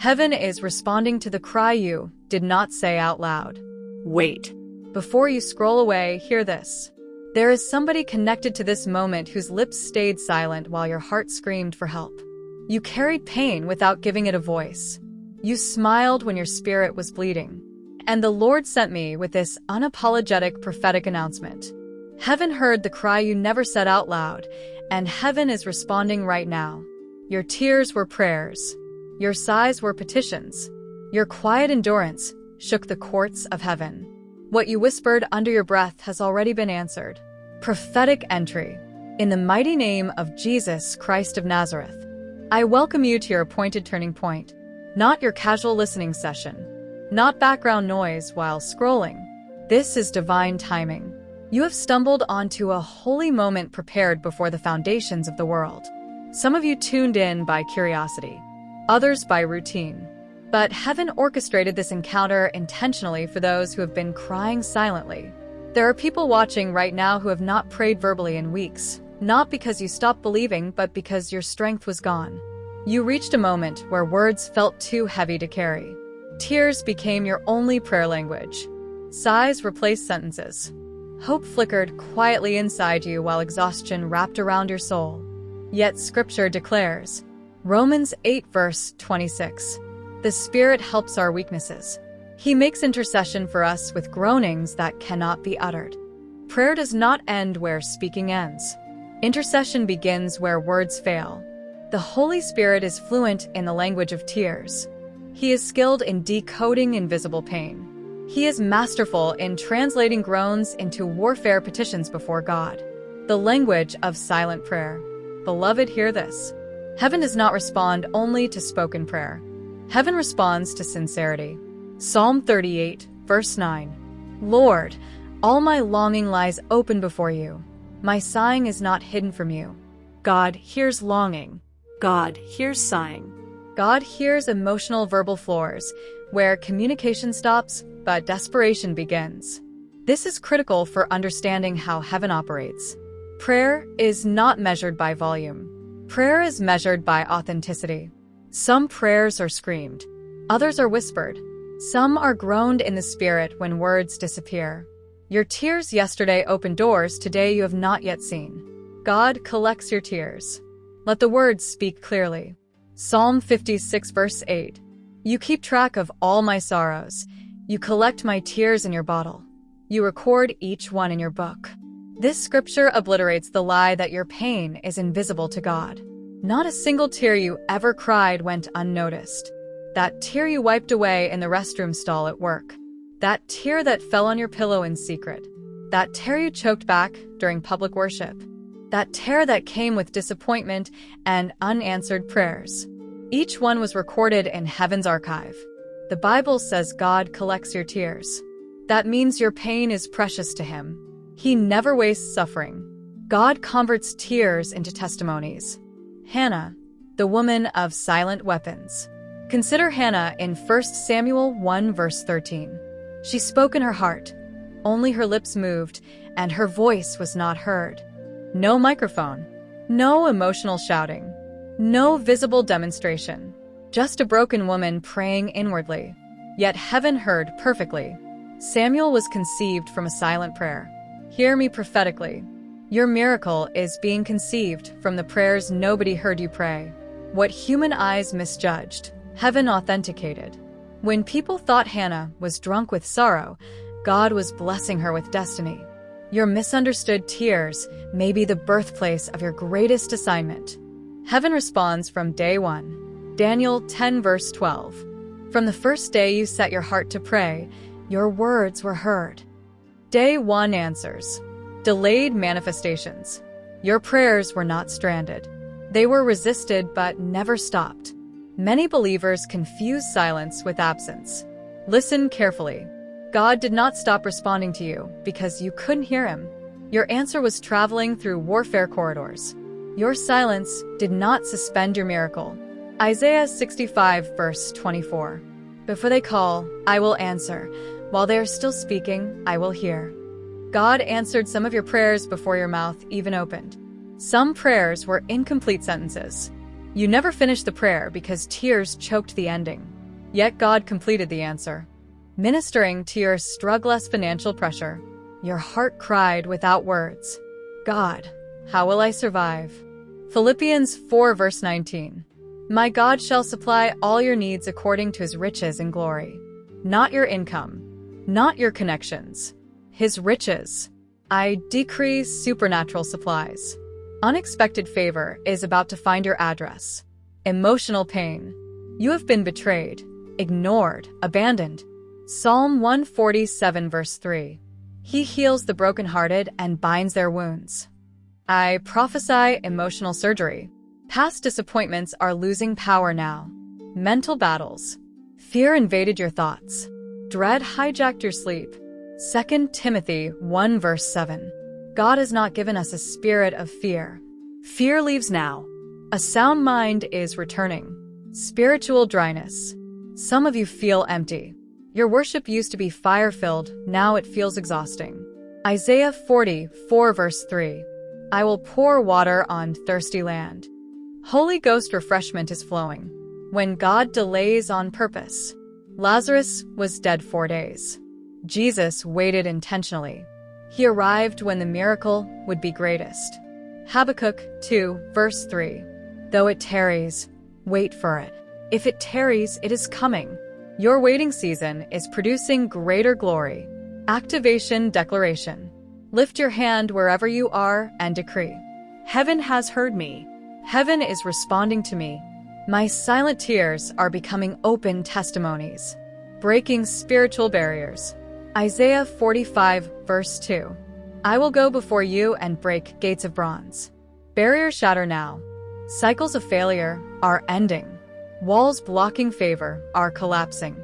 Heaven is responding to the cry you did not say out loud. Wait. Before you scroll away, hear this. There is somebody connected to this moment whose lips stayed silent while your heart screamed for help. You carried pain without giving it a voice. You smiled when your spirit was bleeding. And the Lord sent me with this unapologetic prophetic announcement. Heaven heard the cry you never said out loud, and heaven is responding right now. Your tears were prayers. Your sighs were petitions. Your quiet endurance shook the courts of heaven. What you whispered under your breath has already been answered. Prophetic entry. In the mighty name of Jesus Christ of Nazareth, I welcome you to your appointed turning point, not your casual listening session, not background noise while scrolling. This is divine timing. You have stumbled onto a holy moment prepared before the foundations of the world. Some of you tuned in by curiosity, others by routine. But heaven orchestrated this encounter intentionally for those who have been crying silently. There are people watching right now who have not prayed verbally in weeks, not because you stopped believing, but because your strength was gone. You reached a moment where words felt too heavy to carry. Tears became your only prayer language. Sighs replaced sentences. Hope flickered quietly inside you while exhaustion wrapped around your soul. Yet Scripture declares, Romans 8 verse 26, the Spirit helps our weaknesses. He makes intercession for us with groanings that cannot be uttered. Prayer does not end where speaking ends. Intercession begins where words fail. The Holy Spirit is fluent in the language of tears. He is skilled in decoding invisible pain. He is masterful in translating groans into warfare petitions before God. The language of silent prayer. Beloved, hear this. Heaven does not respond only to spoken prayer. Heaven responds to sincerity. Psalm 38, verse 9. Lord, all my longing lies open before you. My sighing is not hidden from you. God hears longing. God hears sighing. God hears emotional verbal floors, where communication stops, but desperation begins. This is critical for understanding how heaven operates. Prayer is not measured by volume. Prayer is measured by authenticity. Some prayers are screamed. Others are whispered. Some are groaned in the spirit when words disappear. Your tears yesterday opened doors today you have not yet seen. God collects your tears. Let the words speak clearly. Psalm 56 verse 8. You keep track of all my sorrows. You collect my tears in your bottle. You record each one in your book. This scripture obliterates the lie that your pain is invisible to God. Not a single tear you ever cried went unnoticed. That tear you wiped away in the restroom stall at work. That tear that fell on your pillow in secret. That tear you choked back during public worship. That tear that came with disappointment and unanswered prayers. Each one was recorded in heaven's archive. The Bible says God collects your tears. That means your pain is precious to Him. He never wastes suffering. God converts tears into testimonies. Hannah, the woman of silent weapons. Consider Hannah in 1 Samuel 1 verse 13. She spoke in her heart. Only her lips moved, and her voice was not heard. No microphone. No emotional shouting. No visible demonstration. Just a broken woman praying inwardly. Yet heaven heard perfectly. Samuel was conceived from a silent prayer. Hear me prophetically. Your miracle is being conceived from the prayers nobody heard you pray. What human eyes misjudged, heaven authenticated. When people thought Hannah was drunk with sorrow, God was blessing her with destiny. Your misunderstood tears may be the birthplace of your greatest assignment. Heaven responds from day one. Daniel 10 verse 12. From the first day you set your heart to pray, your words were heard. Day 1 answers. Delayed manifestations. Your prayers were not stranded. They were resisted but never stopped. Many believers confuse silence with absence. Listen carefully. God did not stop responding to you because you couldn't hear Him. Your answer was traveling through warfare corridors. Your silence did not suspend your miracle. Isaiah 65 verse 24. Before they call, I will answer. While they are still speaking, I will hear. God answered some of your prayers before your mouth even opened. Some prayers were incomplete sentences. You never finished the prayer because tears choked the ending. Yet God completed the answer. Ministering to your struggless financial pressure, your heart cried without words, God, how will I survive? Philippians 4 verse 19. My God shall supply all your needs according to his riches in glory. Not your income, not your connections, his riches. I decree supernatural supplies. Unexpected favor is about to find your address. Emotional pain. You have been betrayed, ignored, abandoned. Psalm 147 verse 3. He heals the brokenhearted and binds their wounds. I prophesy emotional surgery. Past disappointments are losing power now. Mental battles. Fear invaded your thoughts. Dread hijacked your sleep. 2 Timothy 1 verse 7. God has not given us a spirit of fear. Fear leaves now. A sound mind is returning. Spiritual dryness. Some of you feel empty. Your worship used to be fire-filled, now it feels exhausting. Isaiah 44 verse 3. I will pour water on thirsty land. Holy Ghost refreshment is flowing. When God delays on purpose. Lazarus was dead 4 days. Jesus waited intentionally. He arrived when the miracle would be greatest. Habakkuk 2 verse 3. Though it tarries, wait for it. If it tarries, it is coming. Your waiting season is producing greater glory. Activation declaration. Lift your hand wherever you are and decree. Heaven has heard me. Heaven is responding to me. My silent tears are becoming open testimonies. Breaking spiritual barriers. Isaiah 45 verse 2. I will go before you and break gates of bronze. Barriers shatter now. Cycles of failure are ending. Walls blocking favor are collapsing.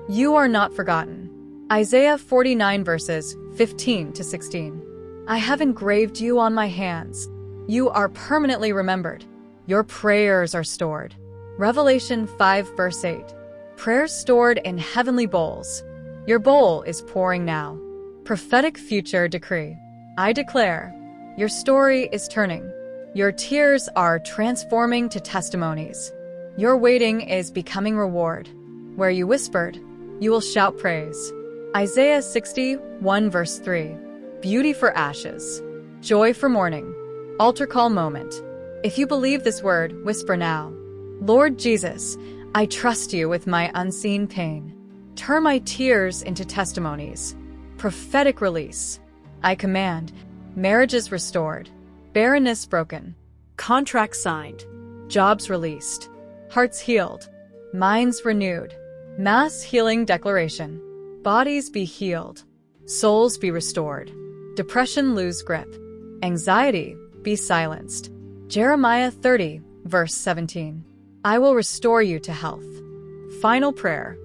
You are not forgotten. Isaiah 49 verses 15 to 16. I have engraved you on my hands. You are permanently remembered. Your prayers are stored. Revelation 5 verse 8. Prayers stored in heavenly bowls. Your bowl is pouring now. Prophetic future decree. I declare, your story is turning. Your tears are transforming to testimonies. Your waiting is becoming reward. Where you whispered, you will shout praise. Isaiah 61 verse 3. Beauty for ashes. Joy for mourning. Altar call moment. If you believe this word, whisper now. Lord Jesus, I trust you with my unseen pain. Turn my tears into testimonies. Prophetic release. I command, marriages restored. Barrenness broken. Contracts signed. Jobs released. Hearts healed. Minds renewed. Mass healing declaration. Bodies be healed. Souls be restored. Depression lose grip. Anxiety be silenced. Jeremiah 30, verse 17. I will restore you to health. Final prayer.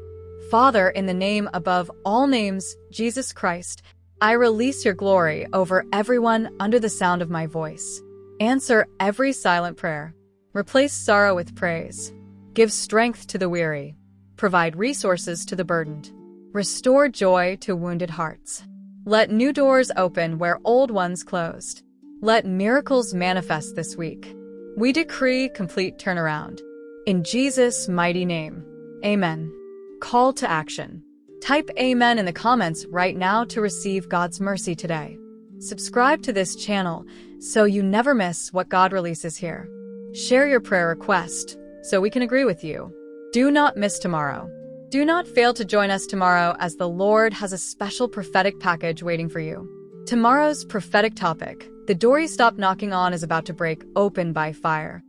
Father, in the name above all names, Jesus Christ, I release your glory over everyone under the sound of my voice. Answer every silent prayer. Replace sorrow with praise. Give strength to the weary. Provide resources to the burdened. Restore joy to wounded hearts. Let new doors open where old ones closed. Let miracles manifest this week. We decree complete turnaround. In Jesus' mighty name. Amen. Call to action. Type Amen in the comments right now to receive God's mercy today. Subscribe to this channel so you never miss what God releases here. Share your prayer request so we can agree with you. Do not miss tomorrow. Do not fail to join us tomorrow as the Lord has a special prophetic package waiting for you. Tomorrow's prophetic topic, the door you stopped knocking on is about to break open by fire.